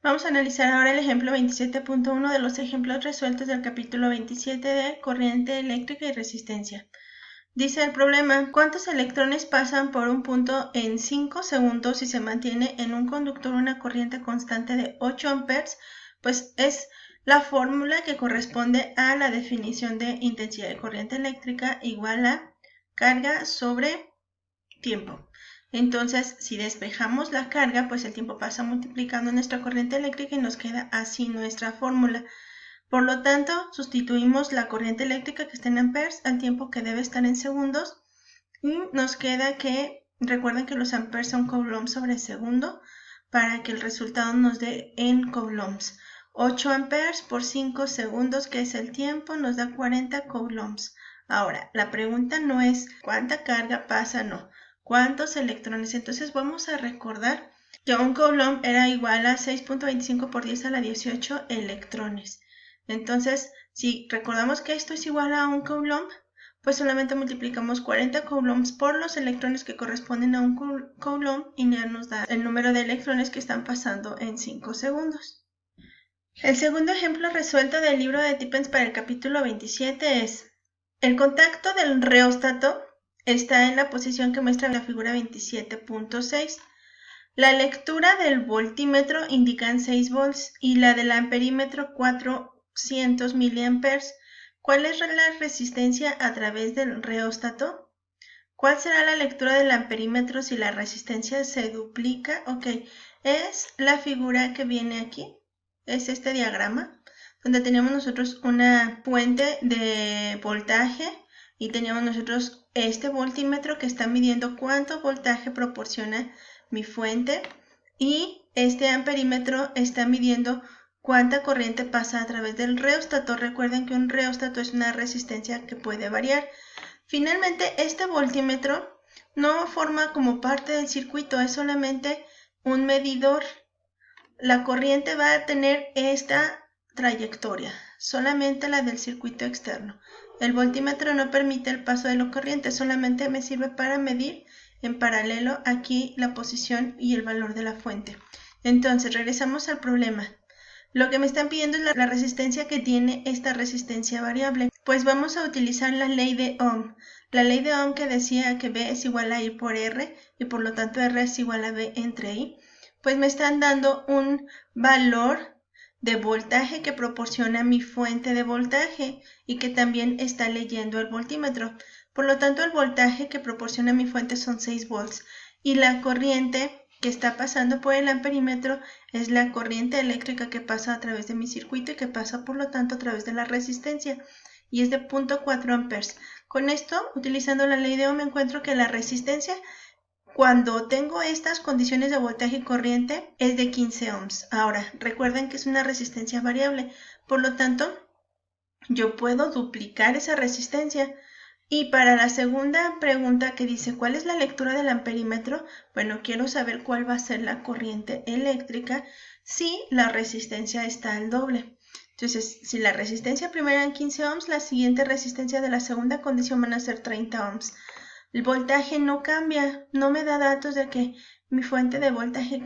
Vamos a analizar ahora el ejemplo 27.1 de los ejemplos resueltos del capítulo 27 de corriente eléctrica y resistencia. Dice el problema, ¿cuántos electrones pasan por un punto en 5 segundos si se mantiene en un conductor una corriente constante de 8 amperes? Pues es la fórmula que corresponde a la definición de intensidad de corriente eléctrica igual a carga sobre tiempo. Entonces, si despejamos la carga, pues el tiempo pasa multiplicando nuestra corriente eléctrica y nos queda así nuestra fórmula. Por lo tanto, sustituimos la corriente eléctrica que está en amperes al tiempo que debe estar en segundos y nos queda que, recuerden que los amperes son coulombs sobre segundo para que el resultado nos dé en coulombs. 8 amperes por 5 segundos, que es el tiempo, nos da 40 coulombs. Ahora, la pregunta no es cuánta carga pasa, no. ¿Cuántos electrones? Entonces vamos a recordar que un coulomb era igual a 6.25 por 10 a la 18 electrones. Entonces, si recordamos que esto es igual a un coulomb, pues solamente multiplicamos 40 coulombs por los electrones que corresponden a un coulomb y ya nos da el número de electrones que están pasando en 5 segundos. El segundo ejemplo resuelto del libro de Tippens para el capítulo 27 es: el contacto del reóstato está en la posición que muestra la figura 27.6. La lectura del voltímetro indica 6 volts y la del amperímetro 400 miliamperes. ¿Cuál es la resistencia a través del reóstato? ¿Cuál será la lectura del amperímetro si la resistencia se duplica? Ok, es la figura que viene aquí, es este diagrama, donde tenemos nosotros una fuente de voltaje y tenemos nosotros este voltímetro que está midiendo cuánto voltaje proporciona mi fuente y este amperímetro está midiendo cuánta corriente pasa a través del reóstato. Recuerden que un reóstato es una resistencia que puede variar. Finalmente, este voltímetro no forma como parte del circuito, es solamente un medidor. La corriente va a tener esta trayectoria, solamente la del circuito externo. El voltímetro no permite el paso de la corriente, solamente me sirve para medir en paralelo aquí la posición y el valor de la fuente. Entonces, regresamos al problema. Lo que me están pidiendo es la resistencia que tiene esta resistencia variable. Pues vamos a utilizar la ley de Ohm. La ley de Ohm que decía que V es igual a I por R y por lo tanto R es igual a V entre I. Pues me están dando un valor de voltaje que proporciona mi fuente de voltaje y que también está leyendo el voltímetro. Por lo tanto, el voltaje que proporciona mi fuente son 6 volts y la corriente que está pasando por el amperímetro es la corriente eléctrica que pasa a través de mi circuito y que pasa por lo tanto a través de la resistencia y es de 0.4 amperes. Con esto, utilizando la ley de Ohm, me encuentro que la resistencia cuando tengo estas condiciones de voltaje y corriente es de 15 ohms. Ahora, recuerden que es una resistencia variable, por lo tanto, yo puedo duplicar esa resistencia. Y para la segunda pregunta que dice, ¿cuál es la lectura del amperímetro? Bueno, quiero saber cuál va a ser la corriente eléctrica si la resistencia está al doble. Entonces, si la resistencia primera en 15 ohms, la siguiente resistencia de la segunda condición van a ser 30 ohms. El voltaje no cambia, no me da datos de que mi fuente de voltaje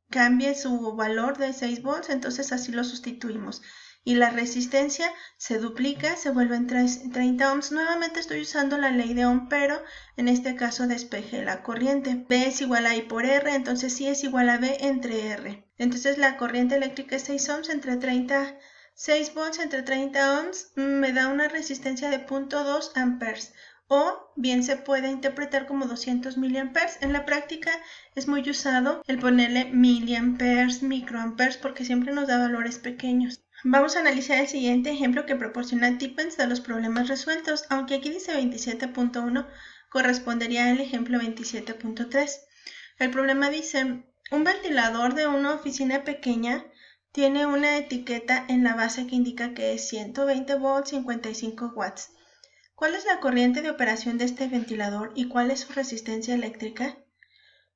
cambie su valor de 6 volts, entonces así lo sustituimos. Y la resistencia se duplica, se vuelve en 30 ohms. Nuevamente estoy usando la ley de Ohm, pero en este caso despejé la corriente. V es igual a I por R, entonces sí es igual a V entre R. Entonces la corriente eléctrica es 6 ohms entre 6 volts entre 30 ohms me da una resistencia de 0.2 amperes. O bien se puede interpretar como 200 miliamperes. En la práctica es muy usado el ponerle miliamperes, microamperes, porque siempre nos da valores pequeños. Vamos a analizar el siguiente ejemplo que proporciona Tippens de los problemas resueltos, aunque aquí dice 27.1, correspondería al ejemplo 27.3. El problema dice, un ventilador de una oficina pequeña tiene una etiqueta en la base que indica que es 120 volts, 55 watts. ¿Cuál es la corriente de operación de este ventilador y cuál es su resistencia eléctrica?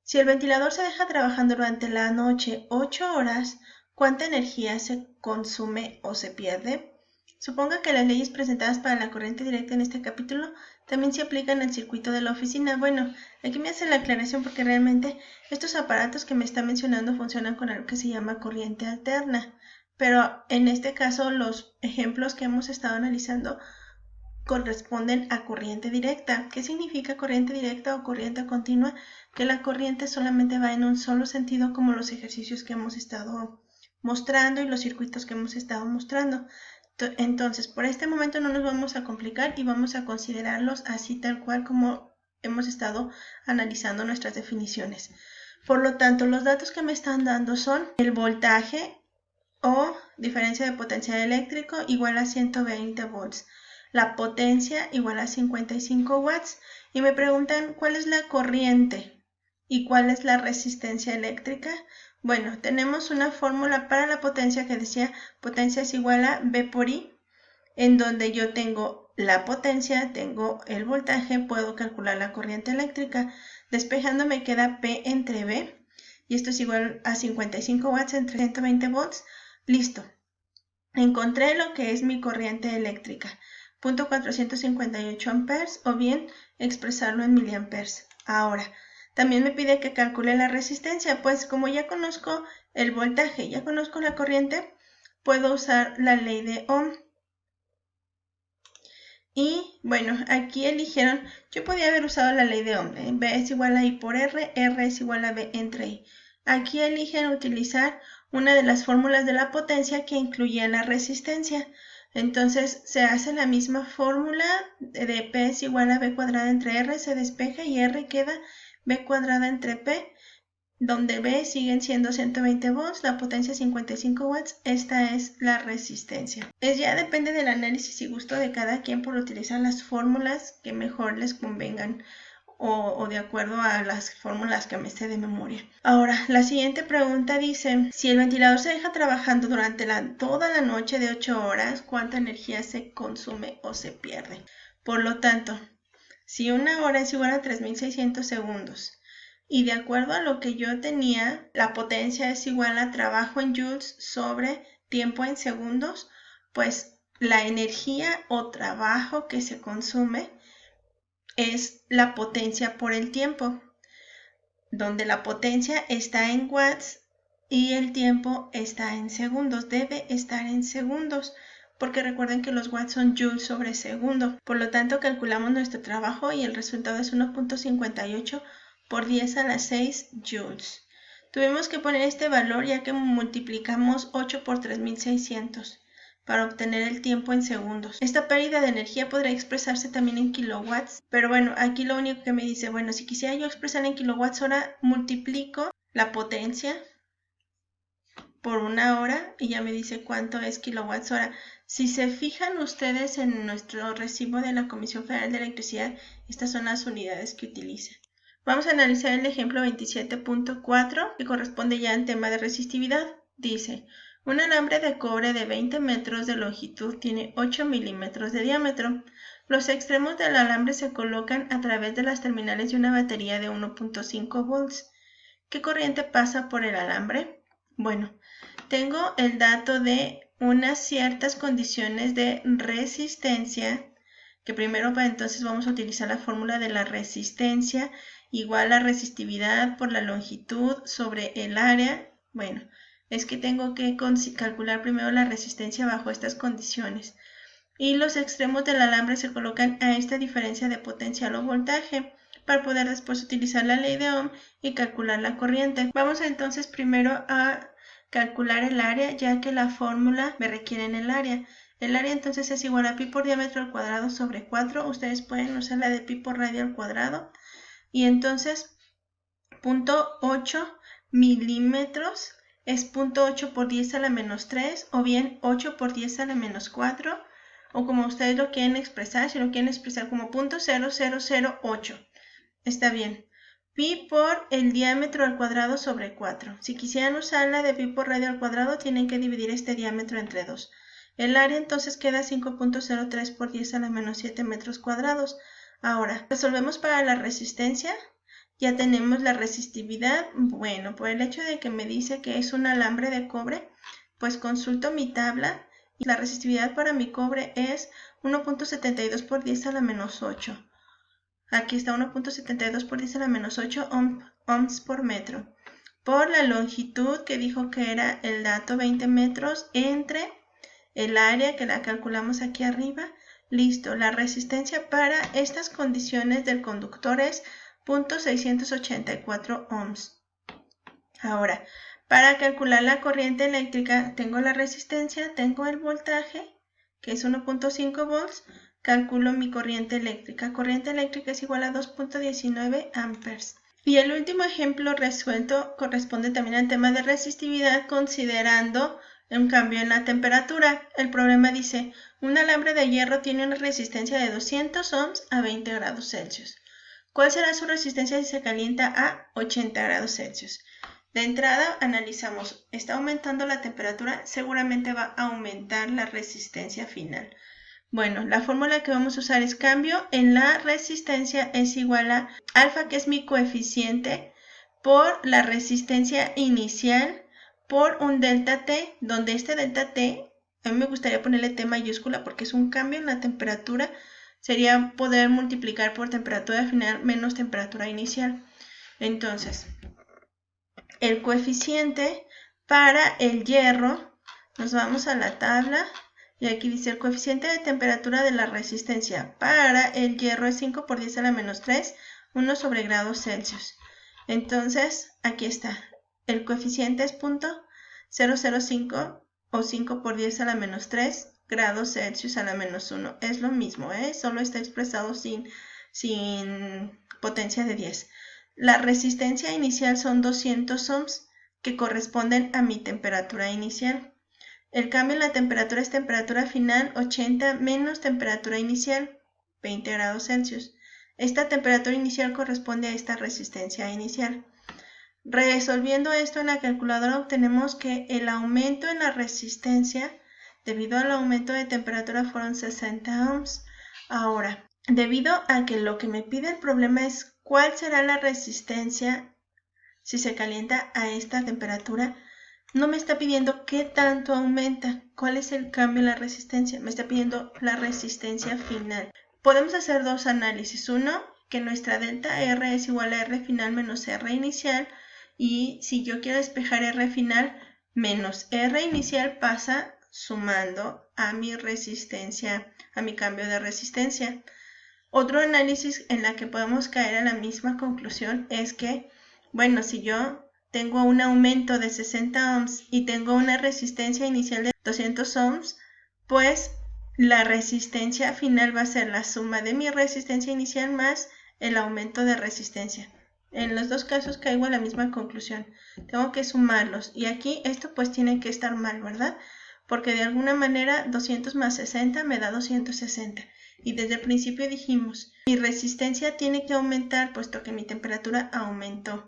Si el ventilador se deja trabajando durante la noche 8 horas, ¿cuánta energía se consume o se pierde? Suponga que las leyes presentadas para la corriente directa en este capítulo también se aplica en el circuito de la oficina. Bueno, aquí me hace la aclaración porque realmente estos aparatos que me está mencionando funcionan con algo que se llama corriente alterna, pero en este caso los ejemplos que hemos estado analizando corresponden a corriente directa. ¿Qué significa corriente directa o corriente continua? Que la corriente solamente va en un solo sentido, como los ejercicios que hemos estado mostrando y los circuitos que hemos estado mostrando. Entonces, por este momento no nos vamos a complicar y vamos a considerarlos así tal cual como hemos estado analizando nuestras definiciones. Por lo tanto, los datos que me están dando son el voltaje o diferencia de potencial eléctrico igual a 120 volts. La potencia igual a 55 watts y me preguntan cuál es la corriente y cuál es la resistencia eléctrica. Bueno, tenemos una fórmula para la potencia que decía potencia es igual a V por I, en donde yo tengo la potencia, tengo el voltaje, puedo calcular la corriente eléctrica. Despejando me queda P entre V y esto es igual a 55 watts entre 120 volts. Listo. Encontré lo que es mi corriente eléctrica. 0.458 amperes o bien expresarlo en miliamperes. Ahora, también me pide que calcule la resistencia, pues como ya conozco el voltaje, ya conozco la corriente, puedo usar la ley de Ohm. Y bueno, aquí eligieron, yo podía haber usado la ley de Ohm, V es igual a I por R, R es igual a V entre I. Aquí eligen utilizar una de las fórmulas de la potencia que incluía la resistencia. Entonces se hace la misma fórmula de P es igual a V cuadrada entre R, se despeja y R queda V cuadrada entre P, donde V siguen siendo 120 volts, la potencia 55 watts, esta es la resistencia. Ya depende del análisis y gusto de cada quien por utilizar las fórmulas que mejor les convengan o de acuerdo a las fórmulas que me sé de memoria. Ahora, la siguiente pregunta dice, si el ventilador se deja trabajando durante toda la noche de 8 horas, ¿cuánta energía se consume o se pierde? Por lo tanto, si una hora es igual a 3600 segundos y de acuerdo a lo que yo tenía, la potencia es igual a trabajo en joules sobre tiempo en segundos, pues la energía o trabajo que se consume es la potencia por el tiempo, donde la potencia está en watts y el tiempo está en segundos. Debe estar en segundos, porque recuerden que los watts son joules sobre segundo. Por lo tanto, calculamos nuestro trabajo y el resultado es 1.58 por 10 a la 6 joules. Tuvimos que poner este valor ya que multiplicamos 8 por 3600 para obtener el tiempo en segundos. Esta pérdida de energía podría expresarse también en kilowatts, pero bueno, aquí lo único que me dice, bueno, si quisiera yo expresar en kilowatts hora, multiplico la potencia por una hora y ya me dice cuánto es kilowatts hora. Si se fijan ustedes en nuestro recibo de la Comisión Federal de Electricidad, estas son las unidades que utiliza. Vamos a analizar el ejemplo 27.4 que corresponde ya al tema de resistividad. Dice, un alambre de cobre de 20 metros de longitud tiene 8 milímetros de diámetro. Los extremos del alambre se colocan a través de las terminales de una batería de 1.5 volts. ¿Qué corriente pasa por el alambre? Bueno, tengo el dato de unas ciertas condiciones de resistencia, que primero entonces vamos a utilizar la fórmula de la resistencia igual a resistividad por la longitud sobre el área. Bueno, es que tengo que calcular primero la resistencia bajo estas condiciones. Y los extremos del alambre se colocan a esta diferencia de potencial o voltaje para poder después utilizar la ley de Ohm y calcular la corriente. Vamos entonces primero a calcular el área, ya que la fórmula me requiere en el área. El área entonces es igual a pi por diámetro al cuadrado sobre 4. Ustedes pueden usar la de pi por radio al cuadrado. Y entonces 0.8 milímetros es 0.8 por 10 a la menos 3 o bien 8 por 10 a la menos 4 o como ustedes lo quieren expresar, si lo quieren expresar como 0.0008. Está bien. Pi por el diámetro al cuadrado sobre 4. Si quisieran usar la de pi por radio al cuadrado, tienen que dividir este diámetro entre 2. El área entonces queda 5.03 por 10 a la menos 7 metros cuadrados. Ahora, resolvemos para la resistencia. Ya tenemos la resistividad. Bueno, por el hecho de que me dice que es un alambre de cobre, pues consulto mi tabla y la resistividad para mi cobre es 1.72 por 10 a la menos 8. aquí está 1.72 por 10 a la menos 8 ohms por metro, por la longitud que dijo que era el dato 20 metros entre el área que la calculamos aquí arriba. Listo, la resistencia para estas condiciones del conductor es 0.684 ohms. Ahora, para calcular la corriente eléctrica, tengo la resistencia, tengo el voltaje, que es 1.5 volts, calculo mi corriente eléctrica. Corriente eléctrica es igual a 2.19 amperes. Y el último ejemplo resuelto corresponde también al tema de resistividad, considerando un cambio en la temperatura. El problema dice, un alambre de hierro tiene una resistencia de 200 ohms a 20 grados Celsius. ¿Cuál será su resistencia si se calienta a 80 grados Celsius? De entrada analizamos, está aumentando la temperatura, seguramente va a aumentar la resistencia final. Bueno, la fórmula que vamos a usar es cambio en la resistencia es igual a alfa, que es mi coeficiente, por la resistencia inicial, por un delta T, donde este delta T, a mí me gustaría ponerle T mayúscula porque es un cambio en la temperatura, sería poder multiplicar por temperatura final menos temperatura inicial. Entonces, el coeficiente para el hierro, nos vamos a la tabla y aquí dice el coeficiente de temperatura de la resistencia para el hierro es 5 por 10 a la menos 3, 1 sobre grados Celsius. Entonces, aquí está, el coeficiente es 0.005 o 5 por 10 a la menos 3 grados Celsius a la menos 1. Es lo mismo, solo está expresado sin potencia de 10. La resistencia inicial son 200 ohms que corresponden a mi temperatura inicial. El cambio en la temperatura es temperatura final 80 menos temperatura inicial 20 grados Celsius. Esta temperatura inicial corresponde a esta resistencia inicial. Resolviendo esto en la calculadora obtenemos que el aumento en la resistencia debido al aumento de temperatura fueron 60 ohms. Ahora, debido a que lo que me pide el problema es cuál será la resistencia si se calienta a esta temperatura, no me está pidiendo qué tanto aumenta, cuál es el cambio en la resistencia, me está pidiendo la resistencia final. Podemos hacer dos análisis. Uno, que nuestra delta R es igual a R final menos R inicial, y si yo quiero despejar R final menos R inicial pasa sumando a mi resistencia, a mi cambio de resistencia. Otro análisis en la que podemos caer a la misma conclusión es que, bueno, si yo tengo un aumento de 60 ohms y tengo una resistencia inicial de 200 ohms, pues la resistencia final va a ser la suma de mi resistencia inicial más el aumento de resistencia. En los dos casos caigo a la misma conclusión. Tengo que sumarlos. Y aquí esto pues tiene que estar mal, ¿verdad? Porque de alguna manera 200 más 60 me da 260. Y desde el principio dijimos, mi resistencia tiene que aumentar puesto que mi temperatura aumentó.